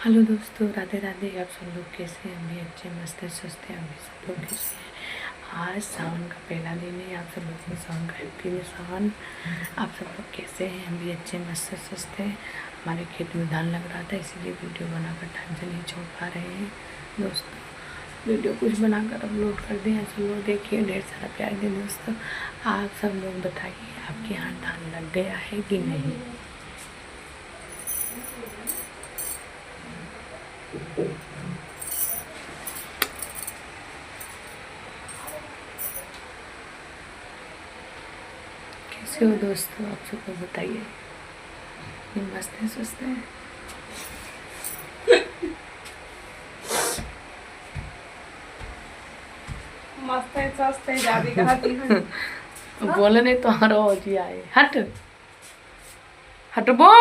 Hello दोस्तों, राधे राधे। आप सब लोग कैसे हैं? हम भी अच्छे मस्त स्वस्थ हैं। हम भी सब लोग कैसे हैं? आज सावन का पहला दिन है। आप सब लोग को सावन का हैप्पी में सावन। आप सब लोग कैसे हैं? हम भी अच्छे मस्त स्वस्थ हैं। हमारे खेत में धान लग रहा था, इसीलिए वीडियो बनाकर टाइम से नहीं छोड़ पा रहे हैं दोस्तों। वीडियो कुछ बनाकर अपलोड कर दें। आप सब लोग देखिए, ढेर सारा प्यार दें दोस्तों। आप सब लोग बताइए, आपके यहाँ धान लग गया है कि नहीं? कैसे हो दोस्तों? आप सबको बताइए। ये मस्त है, स्वस्थ है। मस्त है स्वस्थ है जादी कहती है। बोले नहीं तो हरो जी आए। हट हटबो।